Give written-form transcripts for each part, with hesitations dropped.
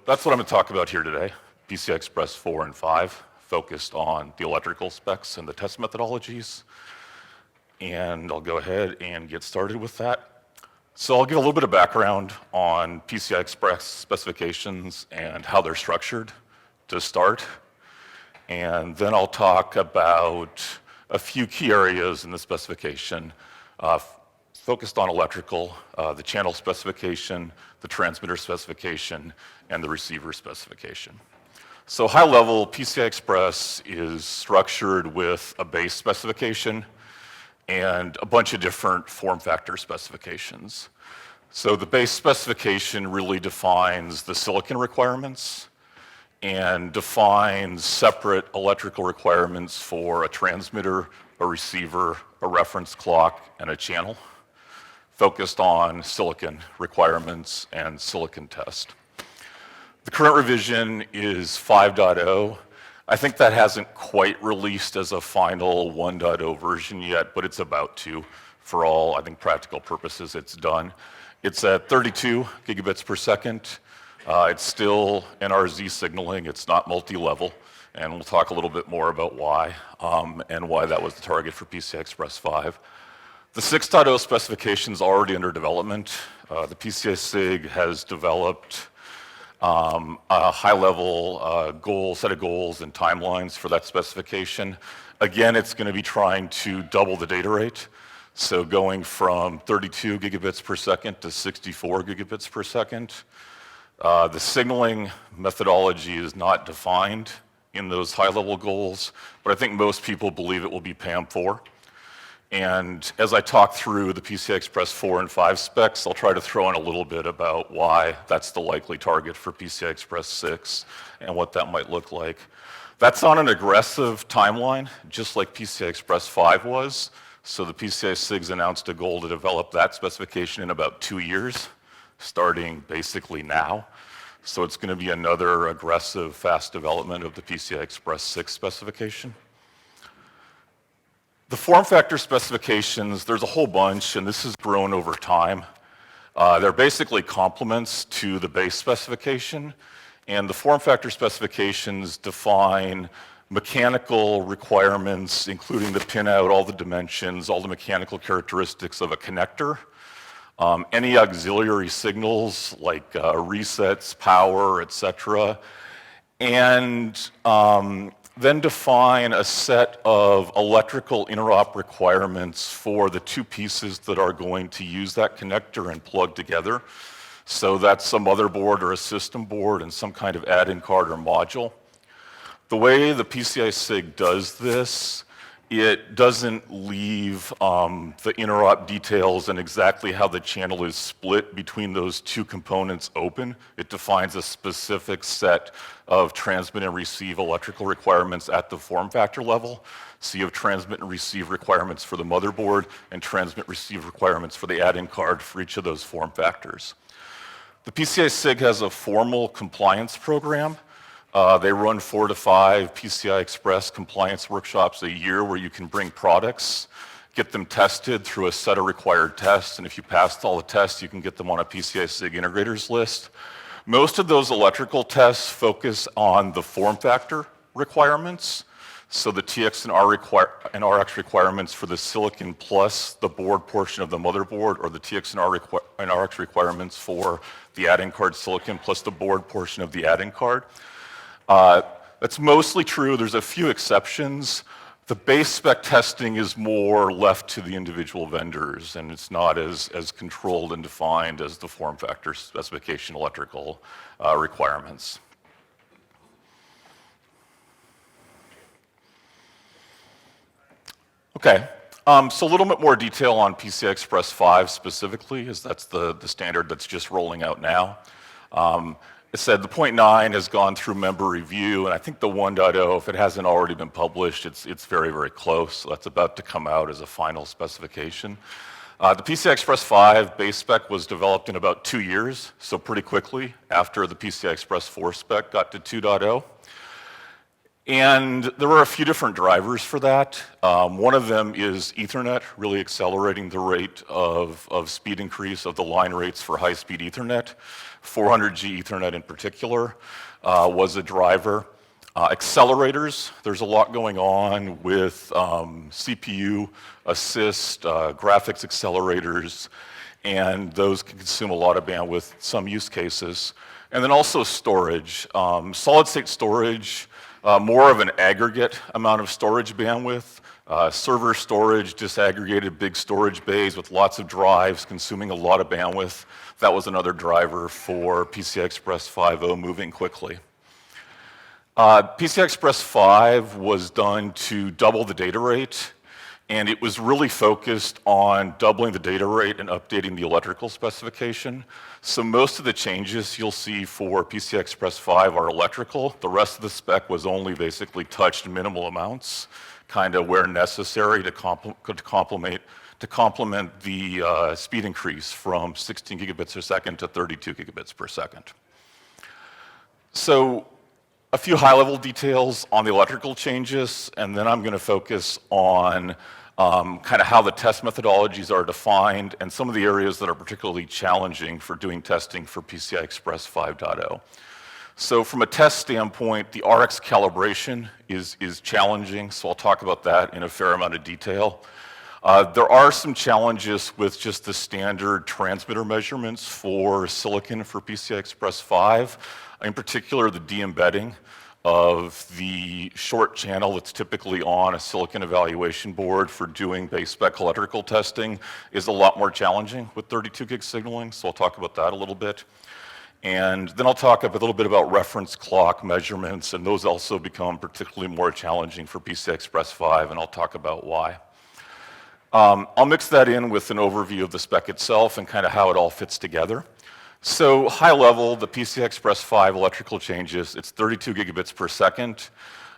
that's what I'm going to talk about here today, PCI Express 4 and 5, focused on the electrical specs and the test methodologies. And I'll go ahead and get started with that. So I'll give a little bit of background on PCI Express specifications and how they're structured to start. And then I'll talk about a few key areas in the specification, focused on electrical, the channel specification, the transmitter specification, and the receiver specification. So high level, PCI Express is structured with a base specification and a bunch of different form factor specifications. So the base specification really defines the silicon requirements and defines separate electrical requirements for a transmitter, a receiver, a reference clock, and a channel, focused on silicon requirements and silicon test. The current revision is 5.0. I think that hasn't quite released as a final 1.0 version yet, but it's about to. For all, I think, practical purposes, it's done. It's at 32 gigabits per second. It's still NRZ signaling. It's not multi-level, and we'll talk a little bit more about why and why that was the target for PCI Express 5. The 6.0 specification is already under development. The PCI SIG has developed a high-level set of goals and timelines for that specification. Again, it's going to be trying to double the data rate, so going from 32 gigabits per second to 64 gigabits per second. The signaling methodology is not defined in those high-level goals, but I think most people believe it will be PAM4. And as I talk through the PCI Express 4 and 5 specs, I'll try to throw in a little bit about why that's the likely target for PCI Express 6 and what that might look like. That's on an aggressive timeline, just like PCI Express 5 was. So the PCI SIG's announced a goal to develop that specification in about 2 years, starting basically now. So it's going to be another aggressive, fast development of the PCI Express 6 specification. The form factor specifications, there's a whole bunch, and this has grown over time. They're basically complements to the base specification, and the form factor specifications define mechanical requirements, including the pinout, all the dimensions, all the mechanical characteristics of a connector, any auxiliary signals like resets, power, etc., and then define a set of electrical interop requirements for the two pieces that are going to use that connector and plug together. So that's a motherboard or a system board and some kind of add-in card or module. The way the PCI SIG does this, it doesn't leave the interop details and exactly how the channel is split between those two components open. It defines a specific set of transmit and receive electrical requirements at the form factor level. So you have transmit and receive requirements for the motherboard and transmit receive requirements for the add-in card for each of those form factors. The PCI SIG has a formal compliance program. They run 4 to 5 PCI Express compliance workshops a year where you can bring products, get them tested through a set of required tests, and if you passed all the tests, you can get them on a PCI SIG integrators list. Most of those electrical tests focus on the form factor requirements, so the TX and RX requirements for the silicon plus the board portion of the motherboard, or the TX and RX requirements for the add-in card silicon plus the board portion of the add-in card. That's mostly true. There's a few exceptions. The base spec testing is more left to the individual vendors, and it's not as controlled and defined as the form factor specification electrical requirements. Okay, so a little bit more detail on PCI Express 5 specifically, as that's the standard that's just rolling out now. It said the 0.9 has gone through member review, and I think the 1.0, if it hasn't already been published, it's very, very close. So that's about to come out as a final specification. The PCI Express 5 base spec was developed in about 2 years, so pretty quickly after the PCI Express 4 spec got to 2.0. And there are a few different drivers for that. One of them is Ethernet, really accelerating the rate of speed increase of the line rates for high-speed Ethernet. 400G Ethernet in particular was a driver. Accelerators, there's a lot going on with CPU assist, graphics accelerators, and those can consume a lot of bandwidth in some use cases. And then also storage. Solid-state storage, more of an aggregate amount of storage bandwidth. Server storage, disaggregated big storage bays with lots of drives consuming a lot of bandwidth. That was another driver for PCI Express 5.0 moving quickly. PCI Express 5 was done to double the data rate, and it was really focused on doubling the data rate and updating the electrical specification. So most of the changes you'll see for PCI Express 5 are electrical. The rest of the spec was only basically touched minimal amounts, kind of where necessary to complement the speed increase from 16 gigabits per second to 32 gigabits per second. So a few high-level details on the electrical changes, and then I'm going to focus on kind of how the test methodologies are defined and some of the areas that are particularly challenging for doing testing for PCI Express 5.0. So from a test standpoint, the RX calibration is challenging, so I'll talk about that in a fair amount of detail. There are some challenges with just the standard transmitter measurements for silicon for PCI Express 5. In particular, the de-embedding of the short channel that's typically on a silicon evaluation board for doing base spec electrical testing is a lot more challenging with 32 gig signaling, so I'll talk about that a little bit. And then I'll talk a little bit about reference clock measurements, and those also become particularly more challenging for PCI Express 5, and I'll talk about why. I'll mix that in with an overview of the spec itself and kind of how it all fits together. So high level, the PCI Express 5 electrical changes, it's 32 gigabits per second.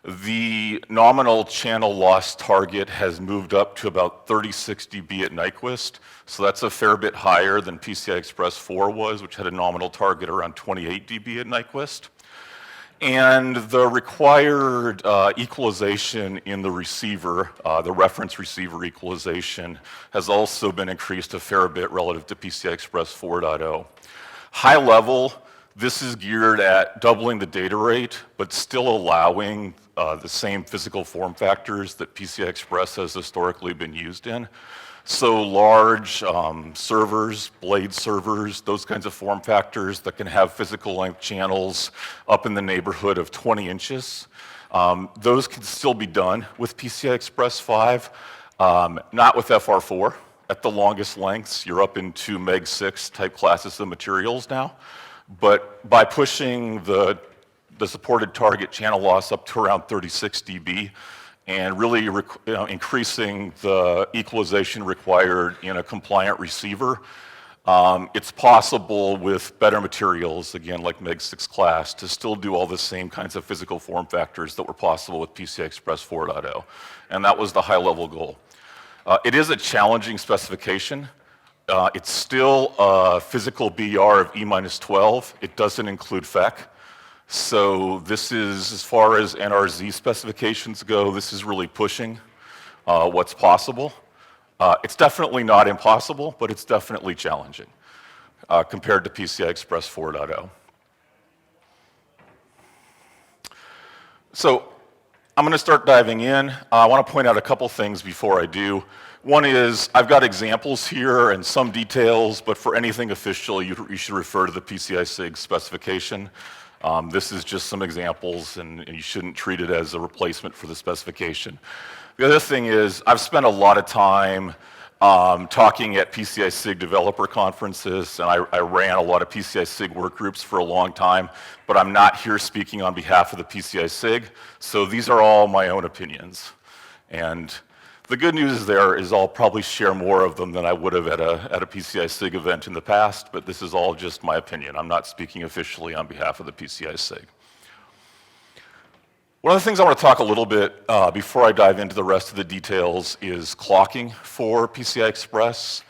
The nominal channel loss target has moved up to about 36 dB at Nyquist, so that's a fair bit higher than PCI Express 4 was, which had a nominal target around 28 dB at Nyquist. And the required equalization in the receiver, the reference receiver equalization, has also been increased a fair bit relative to PCI Express 4.0. High level, this is geared at doubling the data rate, but still allowing the same physical form factors that PCI Express has historically been used in. So large servers, blade servers, those kinds of form factors that can have physical length channels up in the neighborhood of 20 inches. Those can still be done with PCI Express 5, not with FR4. At the longest lengths, you're up into Meg 6 type classes of materials now. But by pushing the supported target channel loss up to around 36 dB and really increasing the equalization required in a compliant receiver, it's possible with better materials, again like Meg 6 class, to still do all the same kinds of physical form factors that were possible with PCI Express 4.0. And that was the high level goal. It is a challenging specification. It's still a physical BR of E-12. It doesn't include FEC. So this is, as far as NRZ specifications go, this is really pushing what's possible. It's definitely not impossible, but it's definitely challenging compared to PCI Express 4.0. So I'm going to start diving in. I want to point out a couple things before I do. One is I've got examples here and some details, but for anything official, you should refer to the PCI SIG specification. This is just some examples, and you shouldn't treat it as a replacement for the specification. The other thing is I've spent a lot of time talking at PCI SIG developer conferences, and I ran a lot of PCI SIG work groups for a long time, but I'm not here speaking on behalf of the PCI SIG, so these are all my own opinions. And the good news there is I'll probably share more of them than I would have at a PCI SIG event in the past, but this is all just my opinion. I'm not speaking officially on behalf of the PCI SIG. One of the things I want to talk a little bit before I dive into the rest of the details is clocking for PCI Express.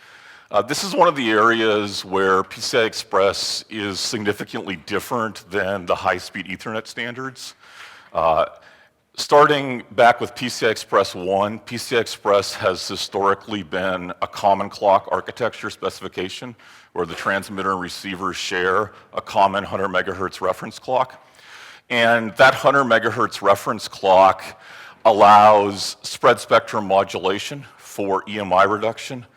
This is one of the areas where PCI Express is significantly different than the high-speed Ethernet standards. Starting back with PCI Express 1, PCI Express has historically been a common clock architecture specification where the transmitter and receiver share a common 100 megahertz reference clock. And that 100 megahertz reference clock allows spread spectrum modulation for EMI reduction.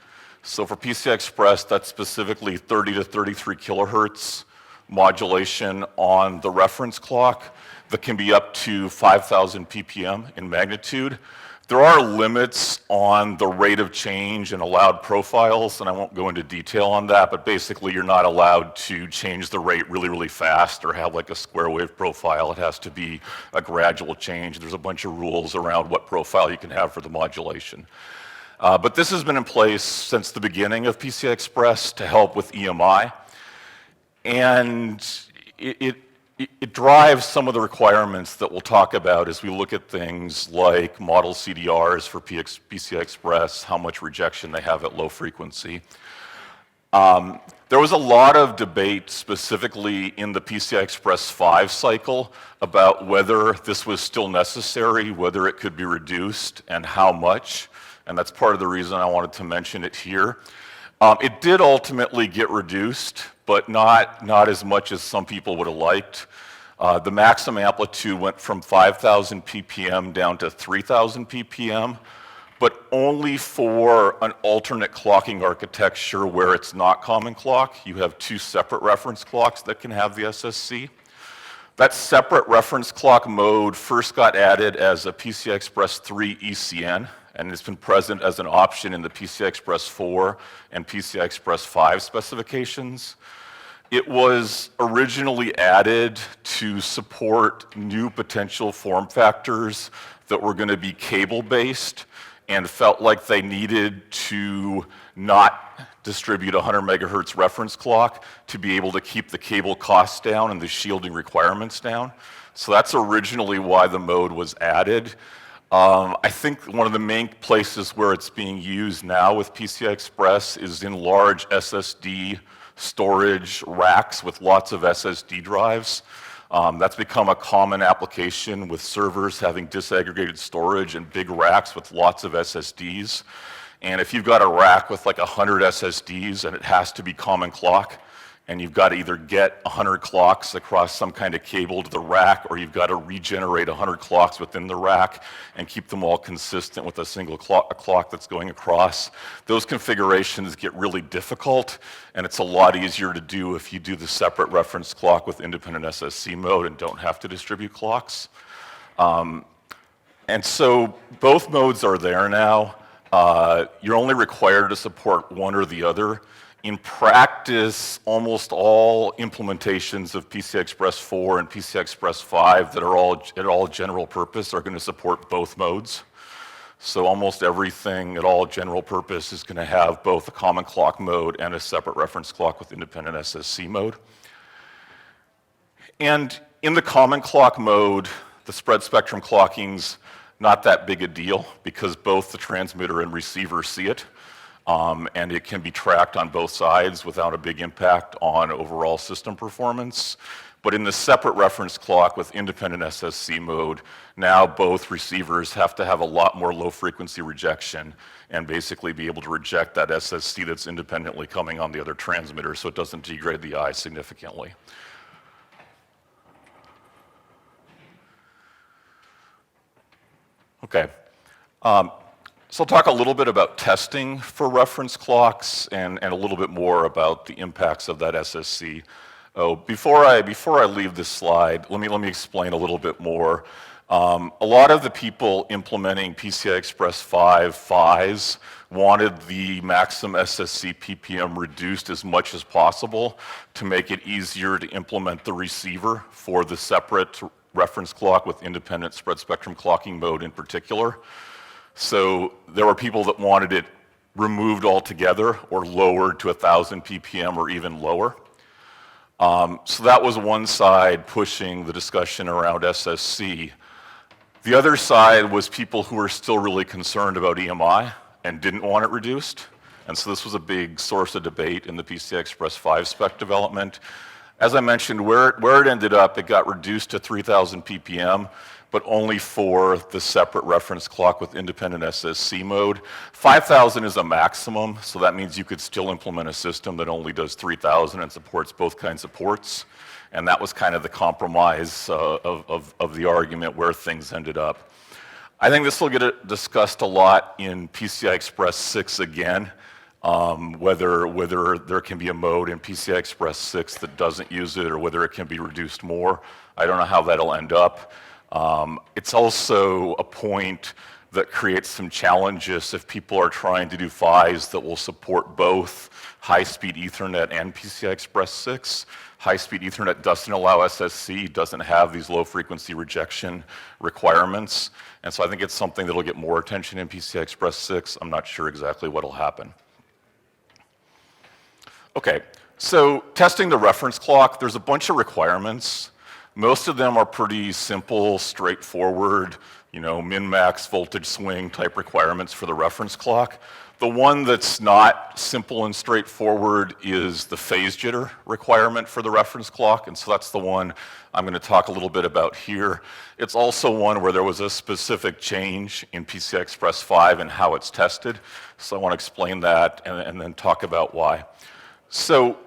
So for PCI Express, that's specifically 30 to 33 kilohertz modulation on the reference clock that can be up to 5,000 ppm in magnitude. There are limits on the rate of change and allowed profiles, and I won't go into detail on that, but basically you're not allowed to change the rate really, really fast or have like a square wave profile. It has to be a gradual change. There's a bunch of rules around what profile you can have for the modulation. But this has been in place since the beginning of PCI Express to help with EMI, and it drives some of the requirements that we'll talk about as we look at things like model CDRs for PCI Express, how much rejection they have at low frequency. There was a lot of debate specifically in the PCI Express 5 cycle about whether this was still necessary, whether it could be reduced, and how much. And that's part of the reason I wanted to mention it here. It did ultimately get reduced, but not as much as some people would have liked. The maximum amplitude went from 5,000 ppm down to 3,000 ppm, but only for an alternate clocking architecture where it's not common clock. You have two separate reference clocks that can have the SSC. That separate reference clock mode first got added as a PCI Express 3 ECN, and it's been present as an option in the PCI Express 4 and PCI Express 5 specifications. It was originally added to support new potential form factors that were going to be cable-based and felt like they needed to not distribute a 100 megahertz reference clock to be able to keep the cable costs down and the shielding requirements down. So that's originally why the mode was added. I think one of the main places where it's being used now with PCI Express is in large SSD storage racks with lots of SSD drives. That's become a common application with servers having disaggregated storage and big racks with lots of SSDs. And if you've got a rack with like 100 SSDs and it has to be common clock, and you've got to either get 100 clocks across some kind of cable to the rack, or you've got to regenerate 100 clocks within the rack and keep them all consistent with a single clock that's going across. Those configurations get really difficult, and it's a lot easier to do if you do the separate reference clock with independent SSC mode and don't have to distribute clocks. And so both modes are there now. You're only required to support one or the other. In practice, almost all implementations of PCI Express 4 and PCI Express 5 that are all general purpose are going to support both modes. So almost everything at all general purpose is going to have both a common clock mode and a separate reference clock with independent SSC mode. And in the common clock mode, the spread spectrum clocking's not that big a deal because both the transmitter and receiver see it. And it can be tracked on both sides without a big impact on overall system performance. But in the separate reference clock with independent SSC mode, now both receivers have to have a lot more low frequency rejection and basically be able to reject that SSC that's independently coming on the other transmitter so it doesn't degrade the eye significantly. Okay. So I'll talk a little bit about testing for reference clocks and a little bit more about the impacts of that SSC. Oh, before I leave this slide, let me explain a little bit more. A lot of the people implementing PCI Express 5 PHYs wanted the maximum SSC ppm reduced as much as possible to make it easier to implement the receiver for the separate reference clock with independent spread spectrum clocking mode in particular. So there were people that wanted it removed altogether or lowered to 1,000 ppm or even lower. So that was one side pushing the discussion around SSC. The other side was people who were still really concerned about EMI and didn't want it reduced. And so this was a big source of debate in the PCI Express 5 spec development. As I mentioned, where it ended up, it got reduced to 3,000 ppm, but only for the separate reference clock with independent SSC mode. 5,000 is a maximum, so that means you could still implement a system that only does 3,000 and supports both kinds of ports. And that was kind of the compromise of the argument where things ended up. I think this will get discussed a lot in PCI Express 6 again, whether there can be a mode in PCI Express 6 that doesn't use it or whether it can be reduced more. I don't know how that'll end up. It's also a point that creates some challenges if people are trying to do PHYs that will support both high-speed Ethernet and PCI Express 6. High-speed Ethernet doesn't allow SSC, doesn't have these low-frequency rejection requirements, and so I think it's something that'll get more attention in PCI Express 6. I'm not sure exactly what'll happen. Okay, so testing the reference clock, there's a bunch of requirements. Most of them are pretty simple, straightforward, min-max voltage swing type requirements for the reference clock. The one that's not simple and straightforward is the phase jitter requirement for the reference clock, and so that's the one I'm going to talk a little bit about here. It's also one where there was a specific change in PCI Express 5 and how it's tested, so I want to explain that and then talk about why. So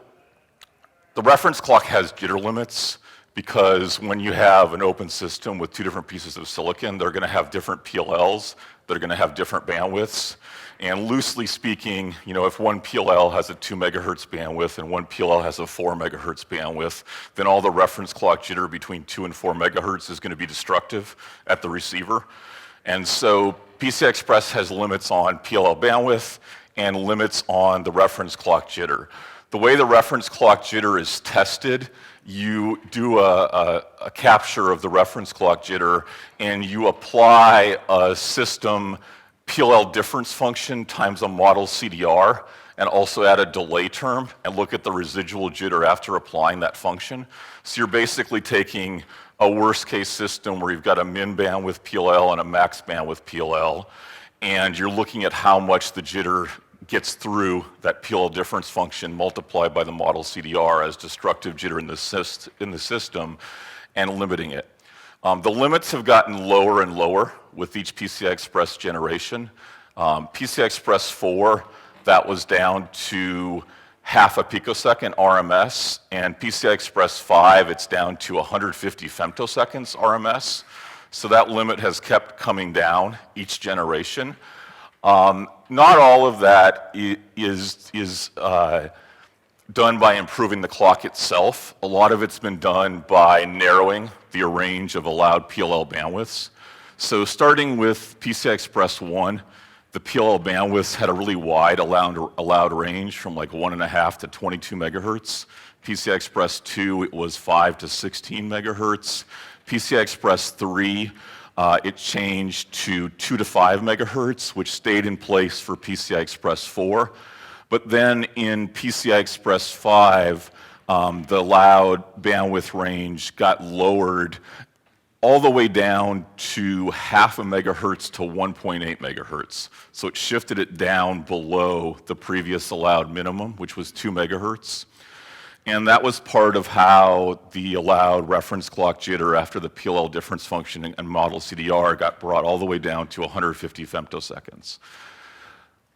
the reference clock has jitter limits because when you have an open system with two different pieces of silicon, they're going to have different PLLs, they're going to have different bandwidths. And loosely speaking, if one PLL has a 2 megahertz bandwidth and one PLL has a 4 megahertz bandwidth, then all the reference clock jitter between 2 and 4 megahertz is going to be destructive at the receiver. And so PCI Express has limits on PLL bandwidth and limits on the reference clock jitter. The way the reference clock jitter is tested, you do a capture of the reference clock jitter and you apply a system PLL difference function times a model CDR and also add a delay term and look at the residual jitter after applying that function. So you're basically taking a worst case system where you've got a min bandwidth PLL and a max bandwidth PLL, and you're looking at how much the jitter gets through that PLL difference function multiplied by the model CDR as destructive jitter in the system and limiting it. The limits have gotten lower and lower with each PCI Express generation. PCI Express 4, that was down to half a picosecond RMS, and PCI Express 5, it's down to 150 femtoseconds RMS. So that limit has kept coming down each generation. Not all of that is done by improving the clock itself. A lot of it's been done by narrowing the range of allowed PLL bandwidths. So starting with PCI Express 1, the PLL bandwidths had a really wide allowed range from like 1.5 to 22 megahertz. PCI Express 2, it was 5 to 16 megahertz. PCI Express 3, it changed to 2 to 5 megahertz, which stayed in place for PCI Express 4. But then in PCI Express 5, the allowed bandwidth range got lowered all the way down to half a megahertz to 1.8 megahertz. So it shifted it down below the previous allowed minimum, which was 2 megahertz. And that was part of how the allowed reference clock jitter after the PLL difference function and model CDR got brought all the way down to 150 femtoseconds.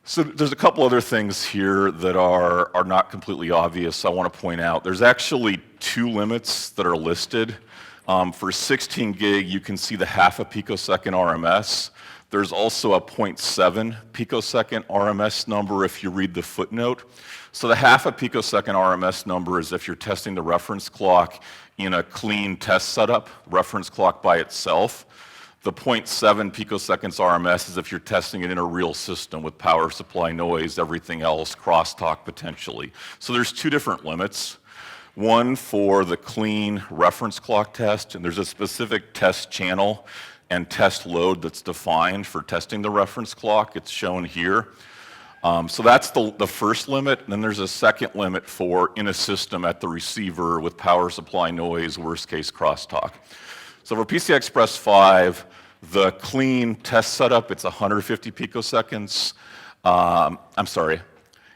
So there's a couple other things here that are not completely obvious I want to point out. There's actually two limits that are listed. For 16 gig, you can see the half a picosecond RMS. There's also a 0.7 picosecond RMS number if you read the footnote. So the half a picosecond RMS number is if you're testing the reference clock in a clean test setup, reference clock by itself. The 0.7 picoseconds RMS is if you're testing it in a real system with power supply noise, everything else, crosstalk potentially. So there's two different limits. One for the clean reference clock test, and there's a specific test channel and test load that's defined for testing the reference clock. It's shown here. So that's the first limit, and then there's a second limit for in a system at the receiver with power supply noise, worst case crosstalk. So for PCI Express 5, the clean test setup, it's 150 picoseconds. I'm sorry,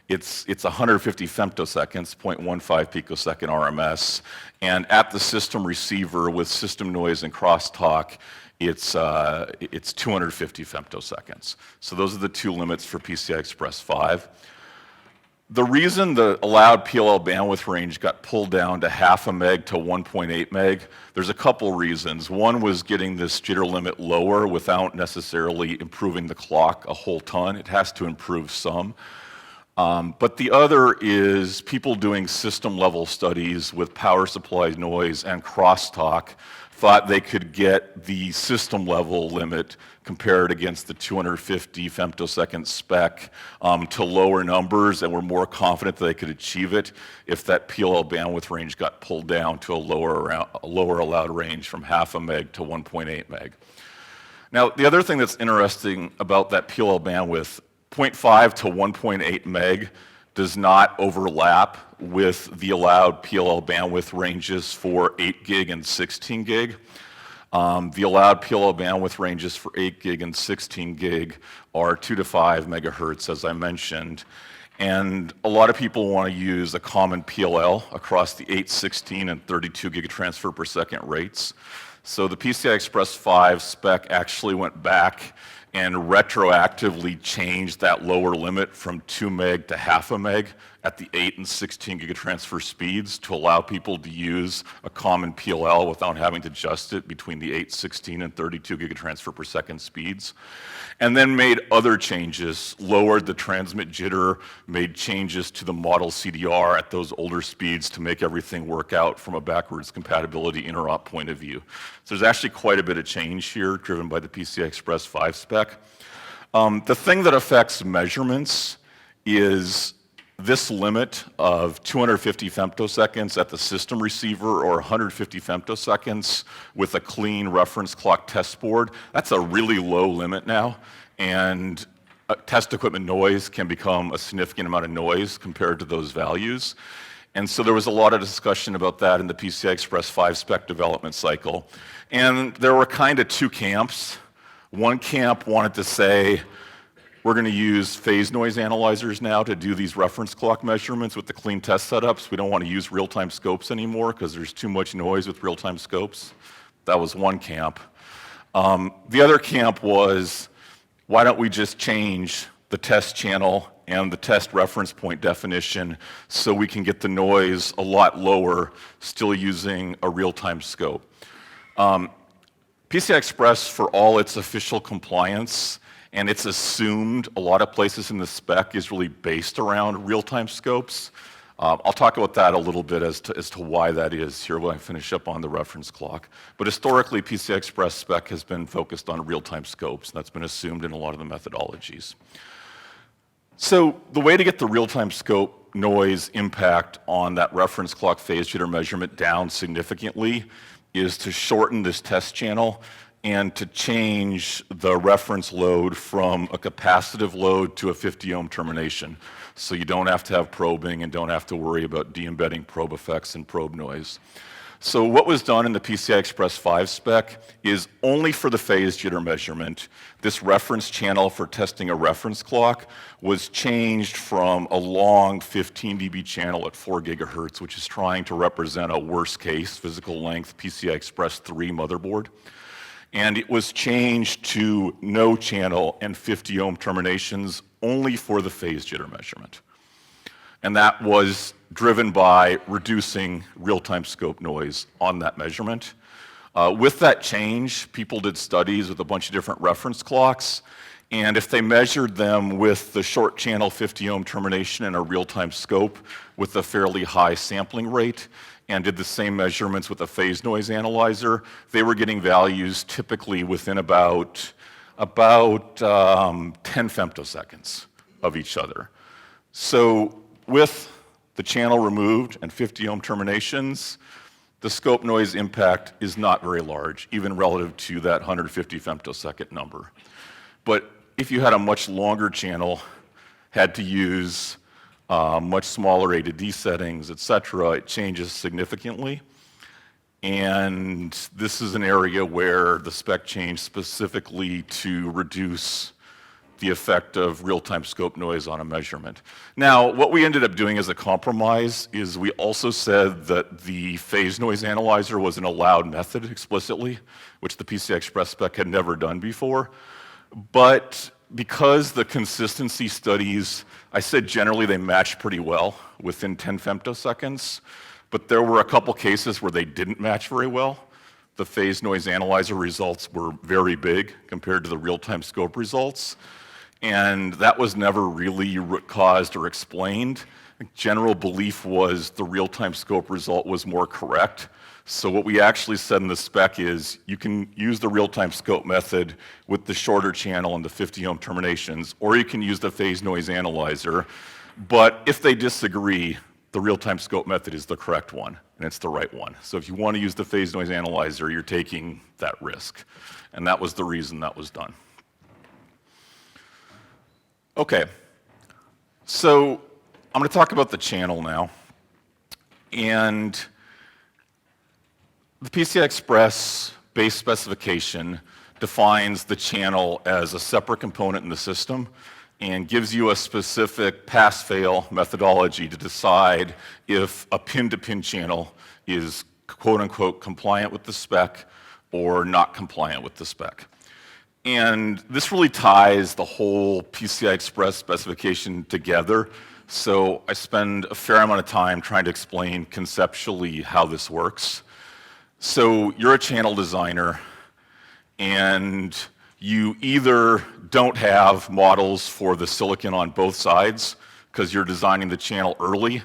it's 150 femtoseconds, 0.15 picosecond RMS. And at the system receiver with system noise and crosstalk, it's 250 femtoseconds. So those are the two limits for PCI Express 5. The reason the allowed PLL bandwidth range got pulled down to half a meg to 1.8 meg, there's a couple reasons. One was getting this jitter limit lower without necessarily improving the clock a whole ton. It has to improve some. But the other is people doing system level studies with power supply noise and crosstalk thought they could get the system level limit compared against the 250 femtosecond spec to lower numbers, and were more confident that they could achieve it if that PLL bandwidth range got pulled down to a lower allowed range from half a meg to 1.8 meg. Now, the other thing that's interesting about that PLL bandwidth, 0.5 to 1.8 meg does not overlap with the allowed PLL bandwidth ranges for 8 gig and 16 gig. The allowed PLL bandwidth ranges for 8 gig and 16 gig are 2 to 5 megahertz, as I mentioned. And a lot of people want to use a common PLL across the 8, 16, and 32 gigatransfer per second rates. So the PCI Express 5 spec actually went back and retroactively changed that lower limit from 2 meg to half a meg at the 8 and 16 gigatransfer speeds to allow people to use a common PLL without having to adjust it between the 8, 16, and 32 gigatransfer per second speeds. And then made other changes, lowered the transmit jitter, made changes to the model CDR at those older speeds to make everything work out from a backwards compatibility interop point of view. So there's actually quite a bit of change here driven by the PCI Express 5 spec. The thing that affects measurements is this limit of 250 femtoseconds at the system receiver or 150 femtoseconds with a clean reference clock test board. That's a really low limit now, and test equipment noise can become a significant amount of noise compared to those values. And so there was a lot of discussion about that in the PCI Express 5 spec development cycle. And there were kind of two camps. One camp wanted to say, we're going to use phase noise analyzers now to do these reference clock measurements with the clean test setups. We don't want to use real-time scopes anymore because there's too much noise with real-time scopes. That was one camp. The other camp was, why don't we just change the test channel and the test reference point definition so we can get the noise a lot lower, still using a real-time scope. PCI Express, for all its official compliance, and it's assumed a lot of places in the spec is really based around real-time scopes. I'll talk about that a little bit as to why that is here when I finish up on the reference clock. But historically, PCI Express spec has been focused on real-time scopes, and that's been assumed in a lot of the methodologies. So the way to get the real-time scope noise impact on that reference clock phase jitter measurement down significantly is to shorten this test channel and to change the reference load from a capacitive load to a 50 ohm termination. So you don't have to have probing and don't have to worry about de-embedding probe effects and probe noise. So what was done in the PCI Express 5 spec is only for the phase jitter measurement, this reference channel for testing a reference clock was changed from a long 15 dB channel at 4 gigahertz, which is trying to represent a worst case physical length PCI Express 3 motherboard. And it was changed to no channel and 50 ohm terminations only for the phase jitter measurement. And that was driven by reducing real-time scope noise on that measurement. With that change, people did studies with a bunch of different reference clocks, and if they measured them with the short channel 50 ohm termination and a real-time scope with a fairly high sampling rate, and did the same measurements with a phase noise analyzer, they were getting values typically within about 10 femtoseconds of each other. So with the channel removed and 50 ohm terminations, the scope noise impact is not very large, even relative to that 150 femtosecond number. But if you had a much longer channel, had to use much smaller A to D settings, et cetera, it changes significantly. And this is an area where the spec changed specifically to reduce the effect of real-time scope noise on a measurement. Now, what we ended up doing as a compromise is we also said that the phase noise analyzer was an allowed method explicitly, which the PCI Express spec had never done before. But because the consistency studies, I said generally they matched pretty well within 10 femtoseconds, but there were a couple cases where they didn't match very well. The phase noise analyzer results were very big compared to the real-time scope results, and that was never really root-caused or explained. General belief was the real-time scope result was more correct. So what we actually said in the spec is you can use the real-time scope method with the shorter channel and the 50 ohm terminations, or you can use the phase noise analyzer. But if they disagree, the real-time scope method is the correct one, and it's the right one. So if you want to use the phase noise analyzer, you're taking that risk. And that was the reason that was done. Okay, so I'm going to talk about the channel now. And the PCI Express base specification defines the channel as a separate component in the system and gives you a specific pass-fail methodology to decide if a pin-to-pin channel is quote-unquote compliant with the spec or not compliant with the spec. And this really ties the whole PCI Express specification together. So I spend a fair amount of time trying to explain conceptually how this works. So you're a channel designer, and you either don't have models for the silicon on both sides because you're designing the channel early,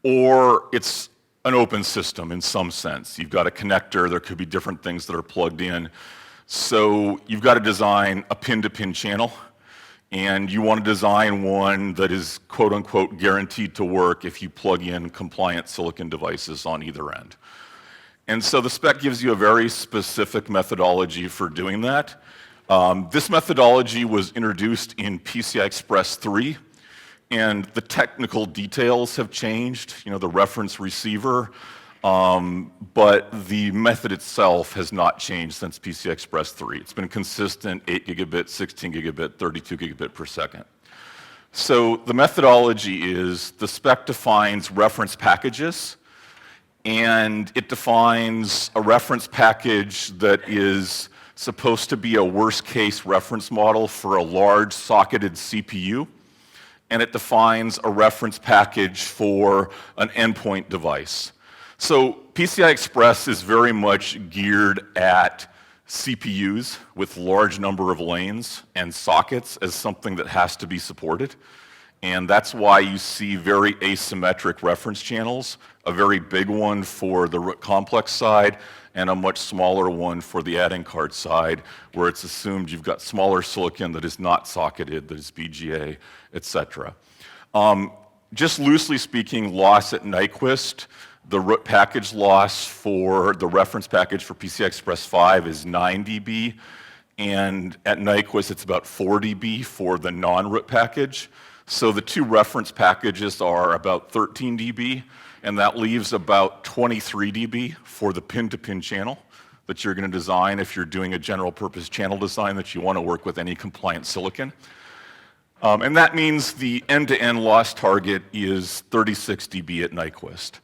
or it's an open system in some sense. You've got a connector, there could be different things that are plugged in. So you've got to design a pin-to-pin channel, and you want to design one that is quote-unquote guaranteed to work if you plug in compliant silicon devices on either end. And so the spec gives you a very specific methodology for doing that. This methodology was introduced in PCI Express 3, and the technical details have changed, the reference receiver, but the method itself has not changed since PCI Express 3. It's been consistent 8 gigabit, 16 gigabit, 32 gigabit per second. So the methodology is the spec defines reference packages, and it defines a reference package that is supposed to be a worst-case reference model for a large socketed CPU, and it defines a reference package for an endpoint device. So PCI Express is very much geared at CPUs with large number of lanes and sockets as something that has to be supported. And that's why you see very asymmetric reference channels, a very big one for the root complex side and a much smaller one for the adding card side, where it's assumed you've got smaller silicon that is not socketed, that is BGA, etc. Just loosely speaking, loss at Nyquist, the root package loss for the reference package for PCI Express 5 is 9 dB, and at Nyquist it's about 4 dB for the non-root package. So the two reference packages are about 13 dB, and that leaves about 23 dB for the pin-to-pin channel that you're going to design if you're doing a general purpose channel design that you want to work with any compliant silicon. And that means the end-to-end loss target is 36 dB at Nyquist.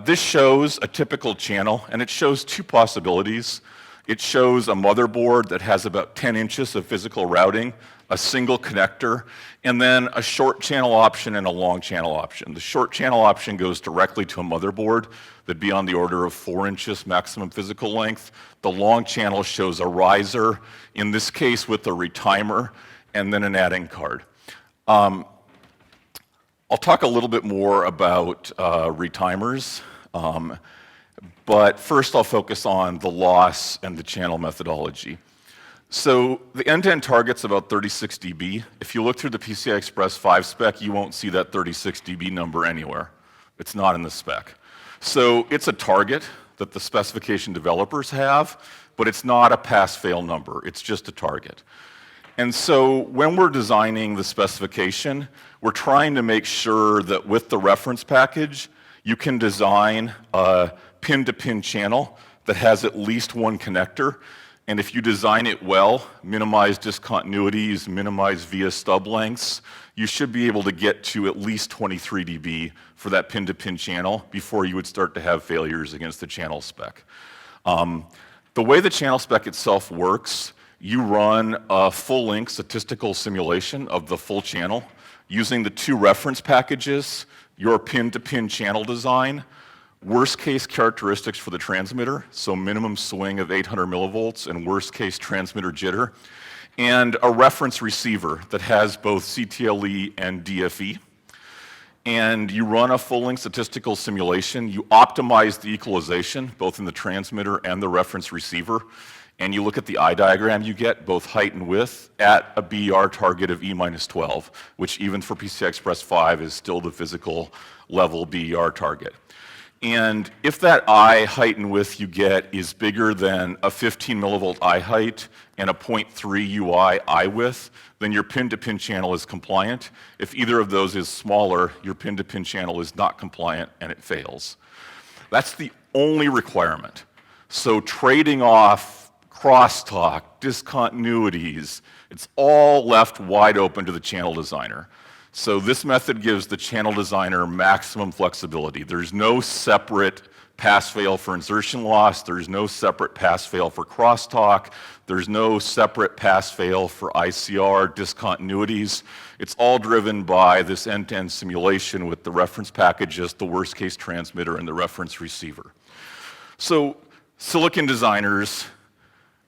This shows a typical channel, and it shows two possibilities. It shows a motherboard that has about 10 inches of physical routing, a single connector, and then a short channel option and a long channel option. The short channel option goes directly to a motherboard that'd be on the order of 4 inches maximum physical length. The long channel shows a riser, in this case with a retimer, and then an adding card. I'll talk a little bit more about retimers, but first I'll focus on the loss and the channel methodology. So the end-to-end target's about 36 dB. If you look through the PCI Express 5 spec, you won't see that 36 dB number anywhere. It's not in the spec. So it's a target that the specification developers have, but it's not a pass-fail number. It's just a target. And so when we're designing the specification, we're trying to make sure that with the reference package, you can design a pin-to-pin channel that has at least one connector. And if you design it well, minimize discontinuities, minimize via stub lengths, you should be able to get to at least 23 dB for that pin-to-pin channel before you would start to have failures against the channel spec. The way the channel spec itself works, you run a full-length statistical simulation of the full channel using the two reference packages, your pin-to-pin channel design, worst case characteristics for the transmitter, so minimum swing of 800 millivolts and worst case transmitter jitter, and a reference receiver that has both CTLE and DFE. And you run a full-length statistical simulation. You optimize the equalization, both in the transmitter and the reference receiver. And you look at the eye diagram you get, both height and width, at a BER target of E-12, which even for PCI Express 5 is still the physical level BER target. And if that eye height and width you get is bigger than a 15 millivolt eye height and a 0.3 UI eye width, then your pin-to-pin channel is compliant. If either of those is smaller, your pin-to-pin channel is not compliant and it fails. That's the only requirement. So trading off crosstalk, discontinuities, it's all left wide open to the channel designer. So this method gives the channel designer maximum flexibility. There's no separate pass-fail for insertion loss. There's no separate pass-fail for crosstalk. There's no separate pass-fail for ICR discontinuities. It's all driven by this end-to-end simulation with the reference packages, the worst-case transmitter, and the reference receiver. So silicon designers,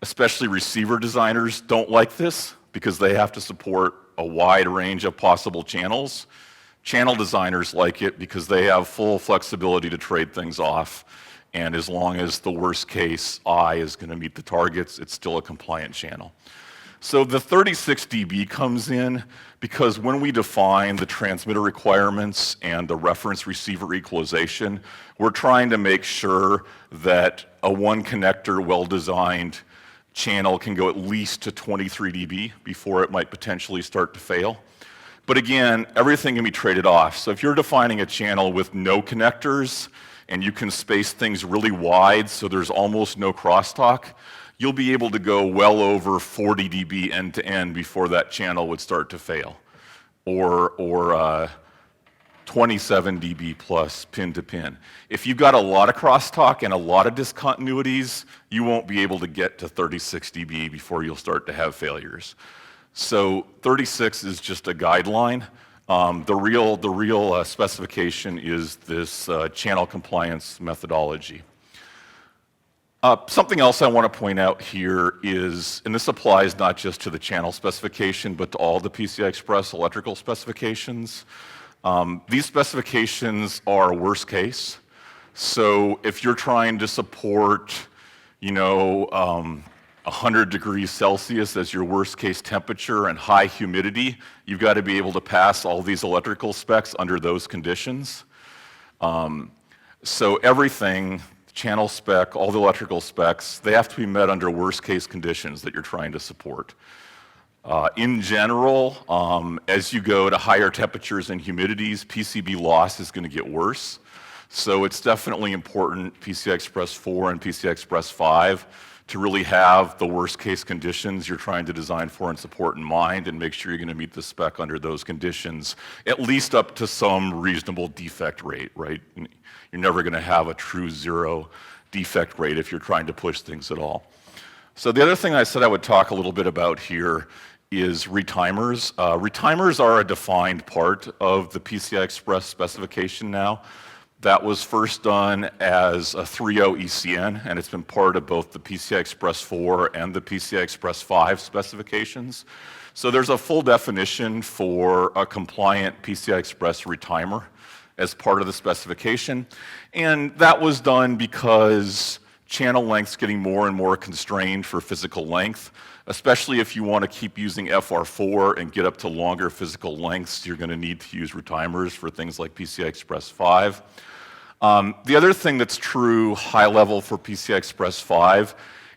especially receiver designers, don't like this because they have to support a wide range of possible channels. Channel designers like it because they have full flexibility to trade things off, and as long as the worst case eye is going to meet the targets, it's still a compliant channel. So the 36 dB comes in because when we define the transmitter requirements and the reference receiver equalization, we're trying to make sure that a one connector, well-designed channel can go at least to 23 dB before it might potentially start to fail. But again, everything can be traded off. So if you're defining a channel with no connectors and you can space things really wide so there's almost no crosstalk, you'll be able to go well over 40 dB end to end before that channel would start to fail, or 27 dB plus pin to pin. If you've got a lot of crosstalk and a lot of discontinuities, you won't be able to get to 36 dB before you'll start to have failures. So 36 is just a guideline. The real specification is this channel compliance methodology. Something else I want to point out here is, and this applies not just to the channel specification, but to all the PCI Express electrical specifications. These specifications are worst case. So if you're trying to support, 100 degrees Celsius as your worst case temperature and high humidity, you've got to be able to pass all these electrical specs under those conditions. So everything, channel spec, all the electrical specs, they have to be met under worst case conditions that you're trying to support. In general, as you go to higher temperatures and humidities, PCB loss is going to get worse. So it's definitely important, PCI Express 4 and PCI Express 5, to really have the worst case conditions you're trying to design for and support in mind, and make sure you're going to meet the spec under those conditions, at least up to some reasonable defect rate, right? You're never going to have a true zero defect rate if you're trying to push things at all. So the other thing I said I would talk a little bit about here is retimers. Retimers are a defined part of the PCI Express specification now. That was first done as a 3.0 ECN, and it's been part of both the PCI Express 4 and the PCI Express 5 specifications. So there's a full definition for a compliant PCI Express retimer as part of the specification. And that was done because channel length's getting more and more constrained for physical length, especially if you want to keep using FR4 and get up to longer physical lengths, you're going to need to use retimers for things like PCI Express 5. The other thing that's true high level for PCI Express 5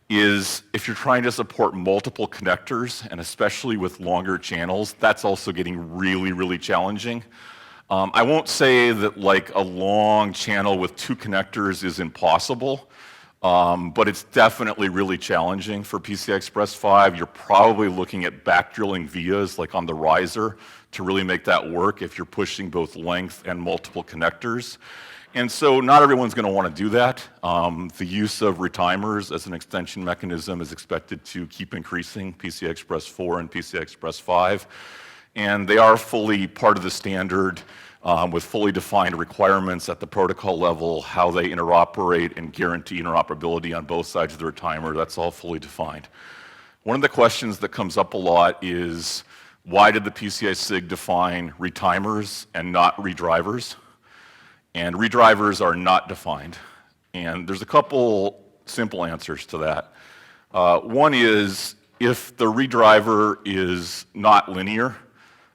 is if you're trying to support multiple connectors, and especially with longer channels, that's also getting really, really challenging. I won't say that like a long channel with 2 connectors is impossible, but it's definitely really challenging for PCI Express 5. You're probably looking at back drilling vias like on the riser to really make that work if you're pushing both length and multiple connectors. And so not everyone's going to want to do that. The use of retimers as an extension mechanism is expected to keep increasing PCI Express 4 and PCI Express 5. And they are fully part of the standard with fully defined requirements at the protocol level, how they interoperate and guarantee interoperability on both sides of the retimer. That's all fully defined. One of the questions that comes up a lot is, why did the PCI SIG define retimers and not redrivers? And redrivers are not defined. And there's a couple simple answers to that. One is, if the redriver is not linear,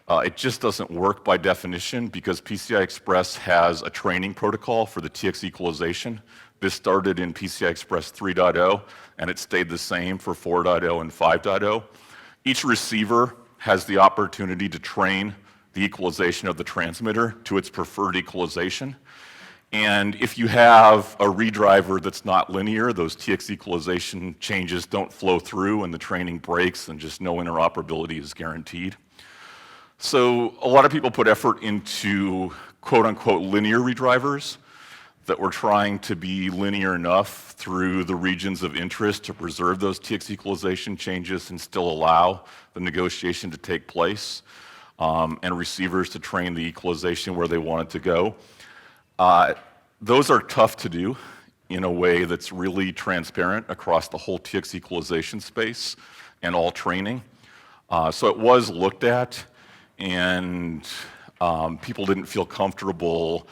it just doesn't work by definition because PCI Express has a training protocol for the TX equalization. This started in PCI Express 3.0 and it stayed the same for 4.0 and 5.0. Each receiver has the opportunity to train the equalization of the transmitter to its preferred equalization. And if you have a redriver that's not linear, those TX equalization changes don't flow through and the training breaks and just no interoperability is guaranteed. So a lot of people put effort into quote-unquote linear redrivers that were trying to be linear enough through the regions of interest to preserve those TX equalization changes and still allow the negotiation to take place and receivers to train the equalization where they want it to go. Those are tough to do in a way that's really transparent across the whole TX equalization space and all training. So it was looked at, and people didn't feel comfortable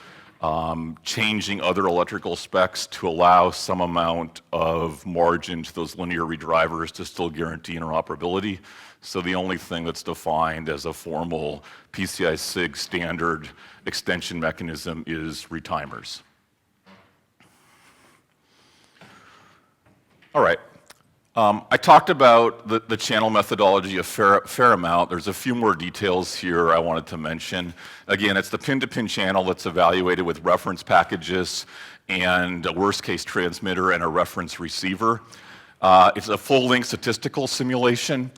changing other electrical specs to allow some amount of margin to those linear redrivers to still guarantee interoperability. So the only thing that's defined as a formal PCI SIG standard extension mechanism is retimers. All right. I talked about the channel methodology a fair amount. There's a few more details here I wanted to mention. Again, it's the pin-to-pin channel that's evaluated with reference packages and a worst-case transmitter and a reference receiver. It's a full-length statistical simulation.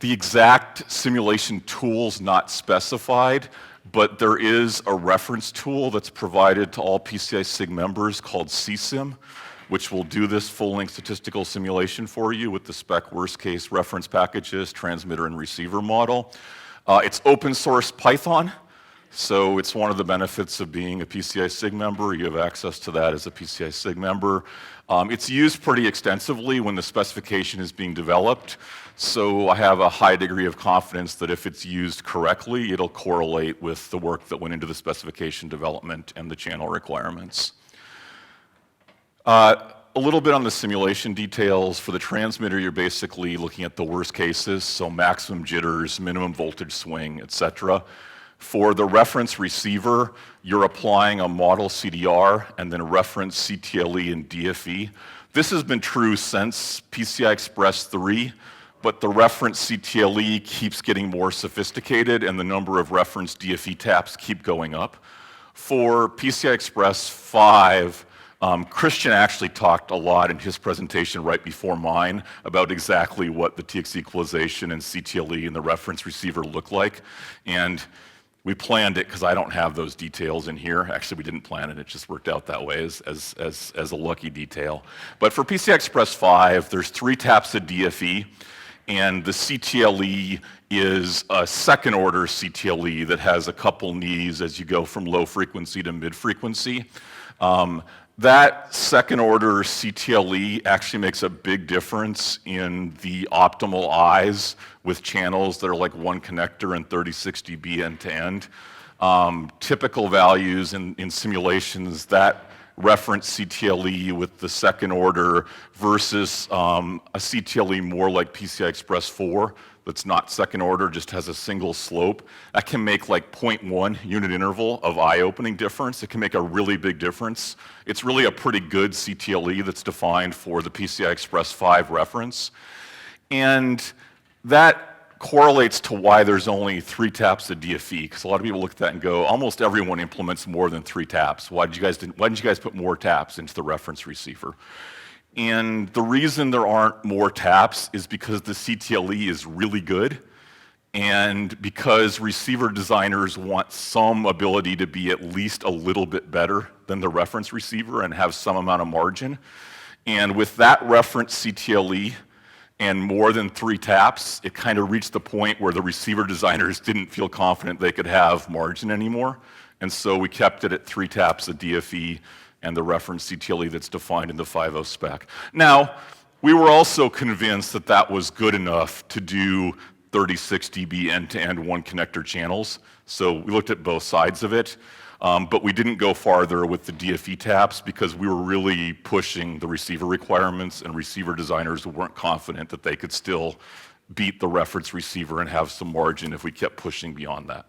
The exact simulation tool's not specified, but there is a reference tool that's provided to all PCI SIG members called CSIM, which will do this full-length statistical simulation for you with the spec worst-case reference packages, transmitter, and receiver model. It's open source Python, so it's one of the benefits of being a PCI SIG member. You have access to that as a PCI SIG member. It's used pretty extensively when the specification is being developed, so I have a high degree of confidence that if it's used correctly, it'll correlate with the work that went into the specification development and the channel requirements. A little bit on the simulation details. For the transmitter, you're basically looking at the worst cases, so maximum jitters, minimum voltage swing, etc. For the reference receiver, you're applying a model CDR and then a reference CTLE and DFE. This has been true since PCI Express 3, but the reference CTLE keeps getting more sophisticated and the number of reference DFE taps keep going up. For PCI Express 5, Christian actually talked a lot in his presentation right before mine about exactly what the TX equalization and CTLE and the reference receiver look like. And we planned it because I don't have those details in here. Actually, we didn't plan it. It just worked out that way as a lucky detail. But for PCI Express 5, there's 3 taps of DFE, and the CTLE is a second order CTLE that has a couple knees as you go from low frequency to mid frequency. That second order CTLE actually makes a big difference in the optimal eyes with channels that are like 1 connector and 36 dB end to end. Typical values in simulations, that reference CTLE with the second order versus a CTLE more like PCI Express 4 that's not second order, just has a single slope, that can make like 0.1 unit interval of eye opening difference. It can make a really big difference. It's really a pretty good CTLE that's defined for the PCI Express 5 reference. And that correlates to why there's only 3 taps of DFE, because a lot of people look at that and go, almost everyone implements more than 3 taps. Why didn't you guys put more taps into the reference receiver? And the reason there aren't more taps is because the CTLE is really good, and because receiver designers want some ability to be at least a little bit better than the reference receiver and have some amount of margin. And with that reference CTLE and more than 3 taps, it kind of reached the point where the receiver designers didn't feel confident they could have margin anymore. And so we kept it at 3 taps of DFE and the reference CTLE that's defined in the 5.0 spec. Now, we were also convinced that that was good enough to do 36 dB end-to-end one connector channels. So we looked at both sides of it, but we didn't go farther with the DFE taps because we were really pushing the receiver requirements, and receiver designers weren't confident that they could still beat the reference receiver and have some margin if we kept pushing beyond that.